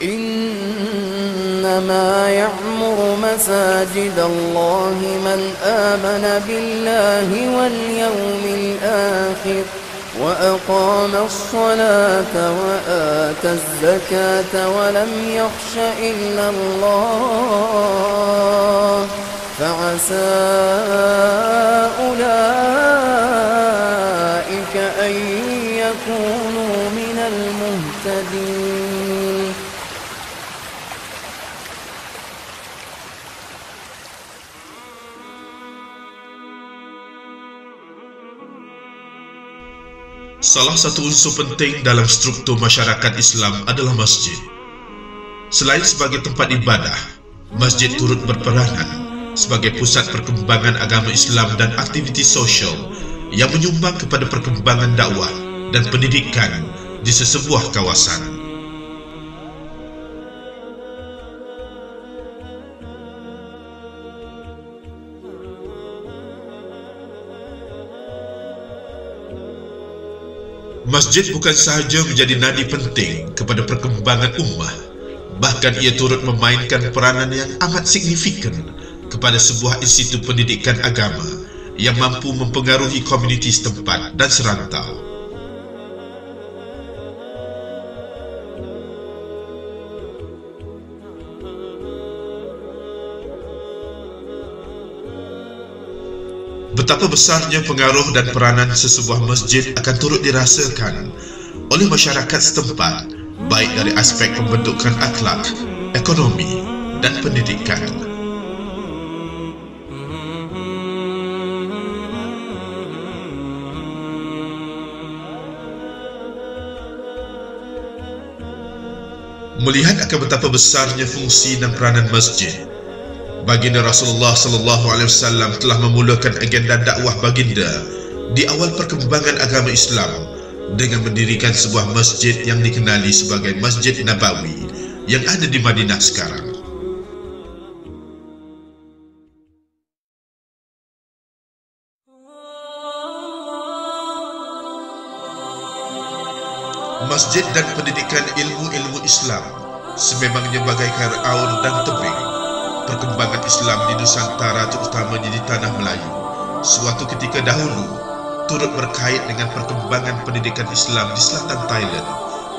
إنما يعمر مساجد الله من آمن بالله واليوم الآخر وأقام الصلاة وآتى الزكاة ولم يخش إلا الله فعسى أولئك أن يكونوا من المهتدين. Salah satu unsur penting dalam struktur masyarakat Islam adalah masjid. Selain sebagai tempat ibadah, masjid turut berperanan sebagai pusat perkembangan agama Islam dan aktiviti sosial yang menyumbang kepada perkembangan dakwah dan pendidikan di sesebuah kawasan. Masjid bukan sahaja menjadi nadi penting kepada perkembangan ummah, bahkan ia turut memainkan peranan yang amat signifikan kepada sebuah institusi pendidikan agama yang mampu mempengaruhi komuniti setempat dan serantau. Betapa besarnya pengaruh dan peranan sesebuah masjid akan turut dirasakan oleh masyarakat setempat, baik dari aspek pembentukan akhlak, ekonomi dan pendidikan. Melihat akan betapa besarnya fungsi dan peranan masjid, baginda Rasulullah SAW telah memulakan agenda dakwah baginda di awal perkembangan agama Islam dengan mendirikan sebuah masjid yang dikenali sebagai Masjid Nabawi yang ada di Madinah sekarang. Masjid dan pendidikan ilmu-ilmu Islam sememangnya bagaikan aur dan tebing perkembangan Islam di Nusantara, terutamanya di tanah Melayu, suatu ketika dahulu turut berkait dengan perkembangan pendidikan Islam di selatan Thailand,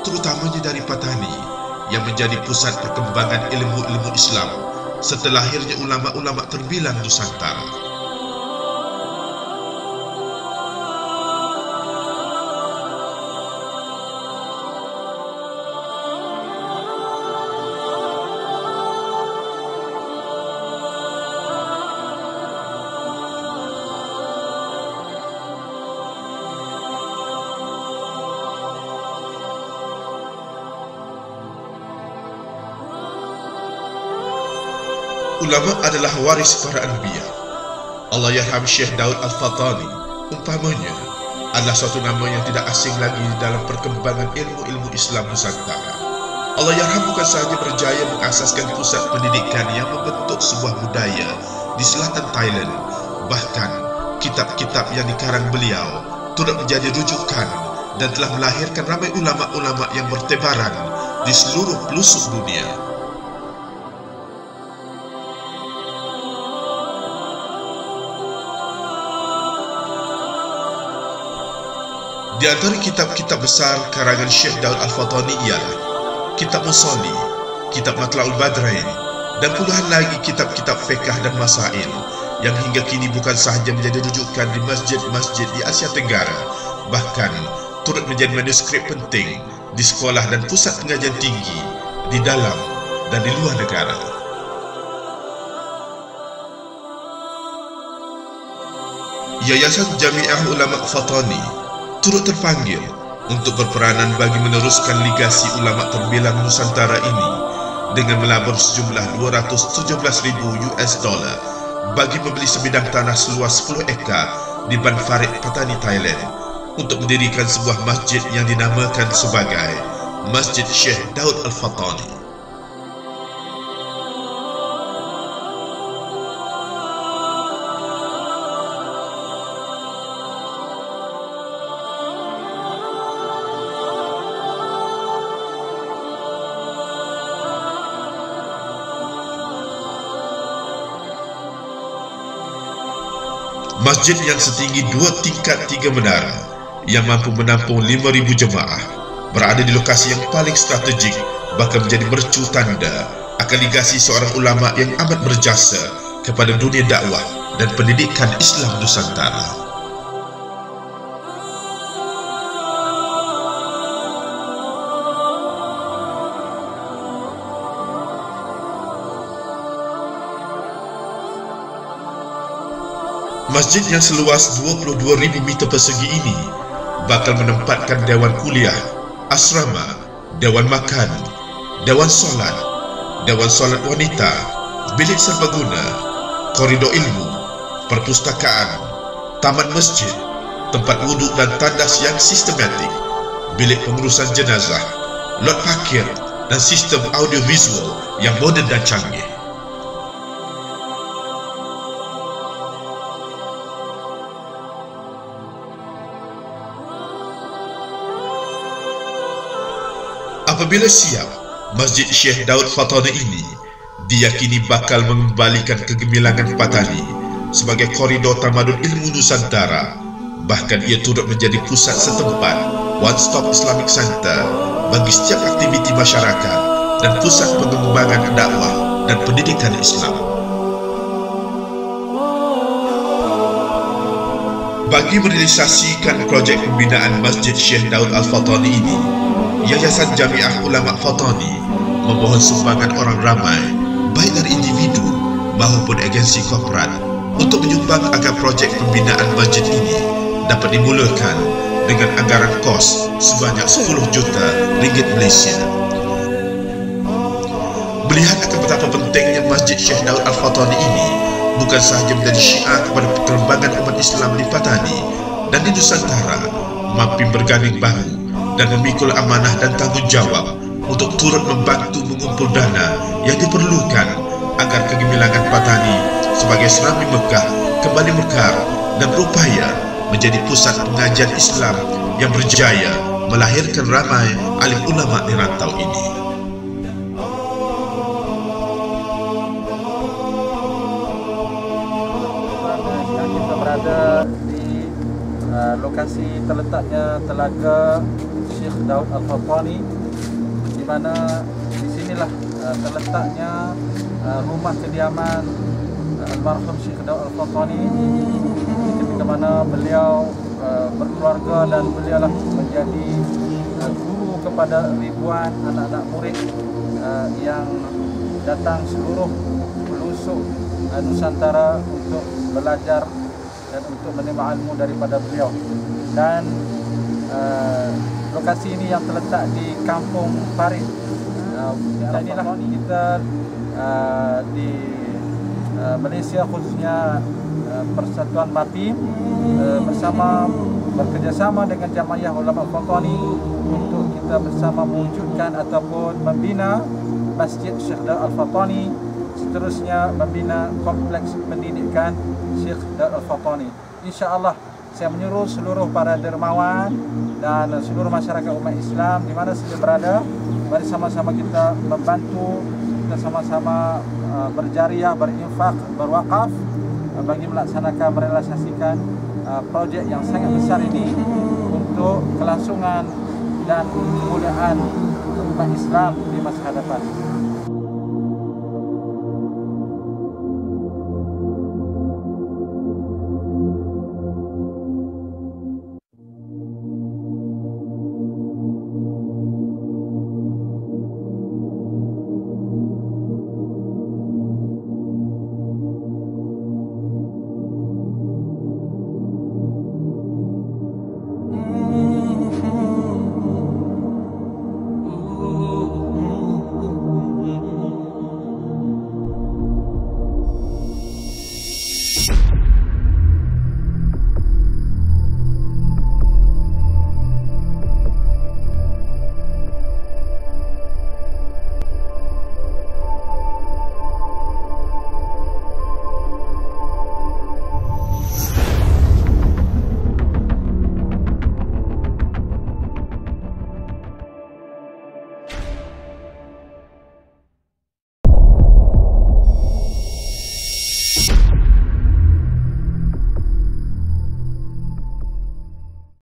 terutamanya dari Patani yang menjadi pusat perkembangan ilmu-ilmu Islam setelah lahirnya ulama-ulama terbilang Nusantara. Ulama adalah waris para anbiya. Allahyarham Syekh Daud Al-Fatani umpamanya adalah suatu nama yang tidak asing lagi dalam perkembangan ilmu-ilmu Islam Nusantara. Allahyarham bukan sahaja berjaya mengasaskan pusat pendidikan yang membentuk sebuah budaya di selatan Thailand, bahkan kitab-kitab yang dikarang beliau turut menjadi rujukan dan telah melahirkan ramai ulama-ulama yang bertebaran di seluruh pelosok dunia. Di antara kitab-kitab besar karangan Syekh Daud Al-Fatani ialah Kitab Musalli, Kitab Matla'ul Badrain, dan puluhan lagi kitab-kitab fiqh dan masail yang hingga kini bukan sahaja menjadi rujukan di masjid-masjid di Asia Tenggara, bahkan turut menjadi manuskrip penting di sekolah dan pusat pengajian tinggi di dalam dan di luar negara. Yayasan Jamiah Ulama Fatani turut terpanggil untuk berperanan bagi meneruskan legasi ulama terbilang Nusantara ini dengan melabur sejumlah $217,000 bagi membeli sebidang tanah seluas 10 ekar di Ban Farid, Patani, Thailand untuk mendirikan sebuah masjid yang dinamakan sebagai Masjid Syekh Daud Al-Fatani. Masjid yang setinggi 2 tingkat 3 menara yang mampu menampung 5.000 jemaah berada di lokasi yang paling strategik, bahkan menjadi mercu tanda akan legasi seorang ulama yang amat berjasa kepada dunia dakwah dan pendidikan Islam Nusantara. Masjid yang seluas 22.000 meter persegi ini bakal menempatkan dewan kuliah, asrama, dewan makan, dewan solat wanita, bilik serbaguna, koridor ilmu, perpustakaan, taman masjid, tempat wuduk dan tandas yang sistematik, bilik pengurusan jenazah, lot parkir dan sistem audiovisual yang moden dan canggih. Apabila siap, Masjid Syekh Daud Fatani ini diyakini bakal mengembalikan kegemilangan Patani sebagai koridor tamadun ilmu Nusantara. Bahkan ia turut menjadi pusat setempat, one-stop Islamic Center bagi setiap aktiviti masyarakat dan pusat pengembangan dakwah dan pendidikan Islam. Bagi merealisasikan projek pembinaan Masjid Syekh Daud Al-Fatani ini, Yayasan Jamiah Ulama Fatani memohon sumbangan orang ramai, baik dari individu maupun agensi korporat, untuk menyumbang agar projek pembinaan masjid ini dapat dimulakan dengan anggaran kos sebanyak 10 juta ringgit Malaysia. Melihat akan betapa pentingnya Masjid Syekh Daud Al-Fatani ini bukan sahaja menjadi syiar kepada perkembangan umat Islam di Patani dan di Nusantara, mampu berganding bahu dan memikul amanah dan tanggungjawab untuk turut membantu mengumpul dana yang diperlukan agar kegemilangan Patani sebagai Serami Mekah kembali mekar dan berupaya menjadi pusat pengajian Islam yang berjaya melahirkan ramai alim ulama di rantau ini. Kita berada di lokasi terletaknya Telaga Syekh Daud Al-Fatani, di mana di sinilah terletaknya rumah kediaman almarhum Syekh Daud Al-Fatani, ketika mana beliau berkeluarga dan beliaulah menjadi guru kepada ribuan anak-anak murid yang datang seluruh pelosok Nusantara untuk belajar dan untuk menerima ilmu daripada beliau. Dan lokasi ini yang terletak di Kampung Parit. Inilah kita di Malaysia, khususnya Persatuan MAPI bekerjasama dengan Jamiah Ulama Fatani untuk kita bersama mewujudkan ataupun membina Masjid Syekh Daud Al-Fatani, seterusnya membina kompleks pendidikan Syekh Daud Al-Fatani. InsyaAllah saya menyuruh seluruh para dermawan dan seluruh masyarakat umat Islam di mana saja berada, mari sama-sama kita membantu, kita sama-sama berjariah, berinfak, berwakaf bagi melaksanakan, merealisasikan projek yang sangat besar ini untuk kelangsungan dan kemuliaan umat Islam di masa hadapan.